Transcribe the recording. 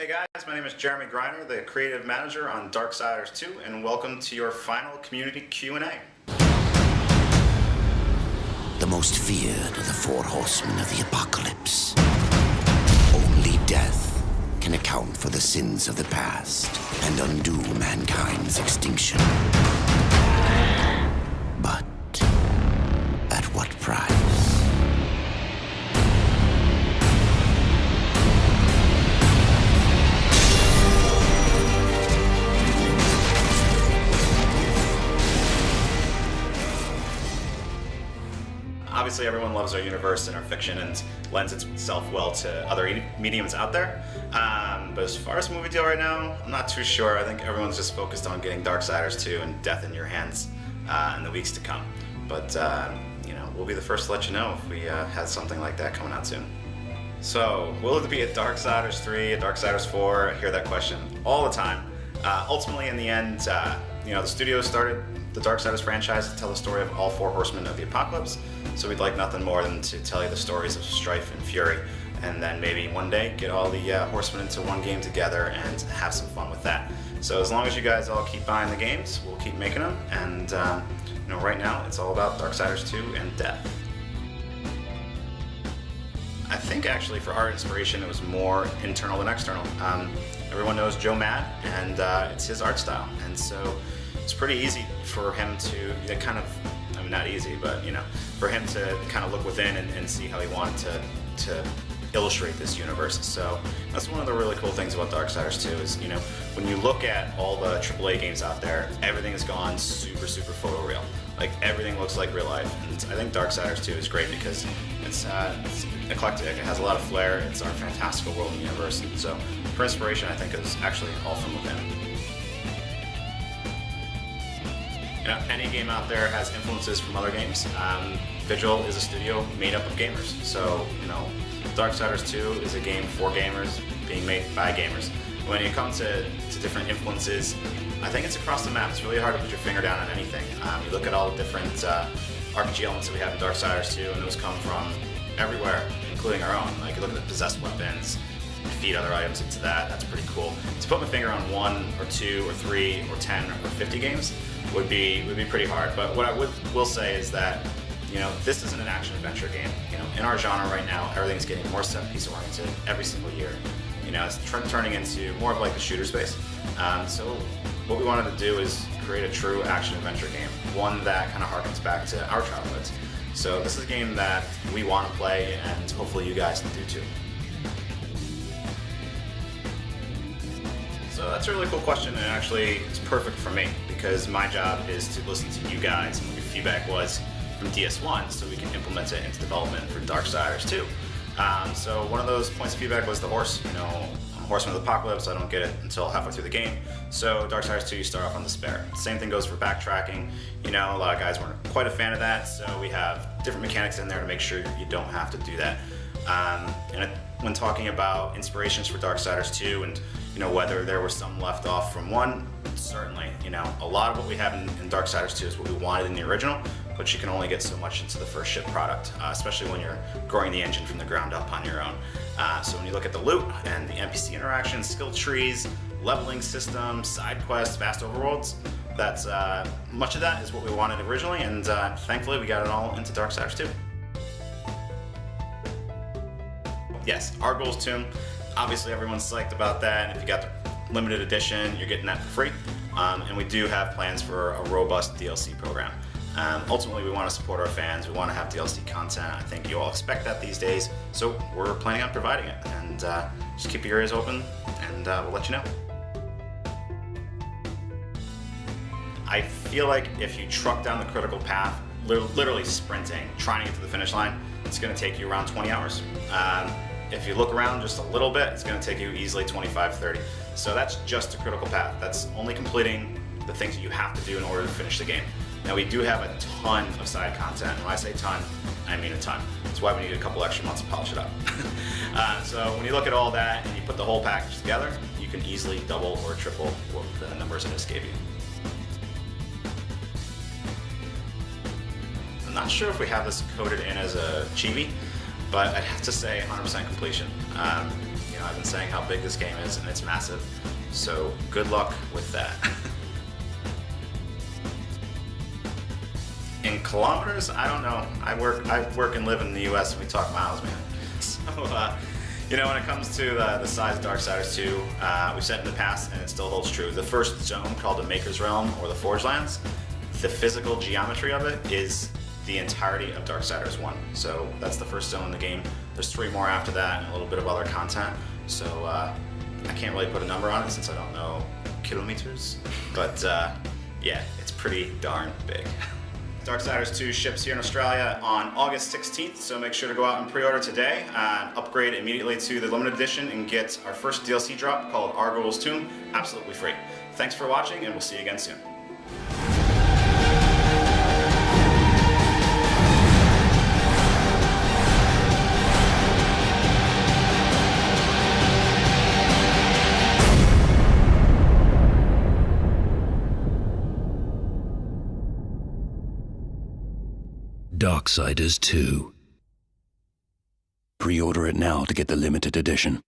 Hey guys, my name is Jeremy Greiner, the creative manager on Darksiders II, and welcome to your final community Q&A. The most feared of the four horsemen of the apocalypse. Only death can account for the sins of the past and undo mankind's extinction. But at what price? Obviously, everyone loves our universe and our fiction and lends itself well to other mediums out there. But as far as movie deal right now, I'm not too sure. I think everyone's just focused on getting Darksiders 2 and Death in your hands in the weeks to come. But you know, we'll be the first to let you know if we had something like that coming out soon. So, will it be a Darksiders 3, a Darksiders 4? I hear that question all the time. Ultimately, in the end, you know, the studio started the Darksiders franchise to tell the story of all four horsemen of the apocalypse. So we'd like nothing more than to tell you the stories of strife and fury, and then maybe one day get all the horsemen into one game together and have some fun with that. So as long as you guys all keep buying the games, we'll keep making them. And you know, right now it's all about Darksiders 2 and Death. I think actually for our inspiration it was more internal than external. Everyone knows Joe Mad, and it's his art style, and so it's pretty easy for him to kind of, I mean, not easy, but you know, for him to kind of look within and see how he wanted to illustrate this universe. So that's one of the really cool things about Darksiders 2 is, you know, when you look at all the AAA games out there, everything has gone super photoreal. Like everything looks like real life, and I think Darksiders 2 is great because it's eclectic. It has a lot of flair. It's our fantastical world and universe. And so for inspiration, I think it was actually all from within. You know, any game out there has influences from other games. Vigil is a studio made up of gamers. So, you know, Darksiders 2 is a game for gamers, being made by gamers. When you come to different influences, I think it's across the map. It's really hard to put your finger down on anything. You look at all the different RPG elements that we have in Darksiders 2, and those come from everywhere, including our own. Like, you look at the possessed weapons, feed other items into that, that's pretty cool. To put my finger on 1 or 2 or 3 or 10 or 50 games would be pretty hard. But what I will say is that, you know, this isn't an action adventure game. You know, in our genre right now, everything's getting more set piece oriented every single year. You know, it's turning into more of like a shooter space. So what we wanted to do is create a true action adventure game, one that kind of harkens back to our childhoods. So this is a game that we want to play, and hopefully you guys can do too. So that's a really cool question, and actually it's perfect for me because my job is to listen to you guys and what your feedback was from DS1 so we can implement it into development for Darksiders 2. So one of those points of feedback was the horse. You know, I'm a horseman of the apocalypse, I don't get it until halfway through the game. So Darksiders 2, you start off on despair. Same thing goes for backtracking. You know, a lot of guys weren't quite a fan of that, so we have different mechanics in there to make sure you don't have to do that. When talking about inspirations for Darksiders 2 and, you know, whether there was some left off from 1, certainly. You know, a lot of what we have in Darksiders 2 is what we wanted in the original, but you can only get so much into the first ship product, especially when you're growing the engine from the ground up on your own. So when you look at the loot and the NPC interactions, skill trees, leveling system, side quests, vast overworlds, that's much of that is what we wanted originally, and thankfully we got it all into Darksiders 2. Yes, our goals too. Obviously everyone's psyched about that, and if you got the limited edition, you're getting that for free. And we do have plans for a robust DLC program. Ultimately, we want to support our fans. We want to have DLC content. I think you all expect that these days, so we're planning on providing it. And just keep your ears open, and we'll let you know. I feel like if you truck down the critical path, literally sprinting, trying to get to the finish line, it's going to take you around 20 hours. If you look around just a little bit, it's going to take you easily 25, 30. So that's just a critical path. That's only completing the things that you have to do in order to finish the game. Now we do have a ton of side content, and when I say ton, I mean a ton. That's why we need a couple extra months to polish it up. So when you look at all that and you put the whole package together, you can easily double or triple what the numbers I just gave you. I'm not sure if we have this coded in as a chibi, but I'd have to say 100% completion. You know, I've been saying how big this game is, and it's massive. So good luck with that. In kilometers, I don't know. I work and live in the U.S. and we talk miles, man. So, you know, when it comes to the size of Darksiders 2, we've said in the past, and it still holds true. The first zone, called the Maker's Realm or the Forge Lands, the physical geometry of it is the entirety of Darksiders 1. So that's the first zone in the game. There's 3 more after that and a little bit of other content. So I can't really put a number on it since I don't know kilometers. But yeah, it's pretty darn big. Darksiders 2 ships here in Australia on August 16th, so make sure to go out and pre-order today and upgrade immediately to the limited edition and get our first DLC drop called Argyl's Tomb absolutely free. Thanks for watching, and we'll see you again soon. Darksiders II. Pre-order it now to get the limited edition.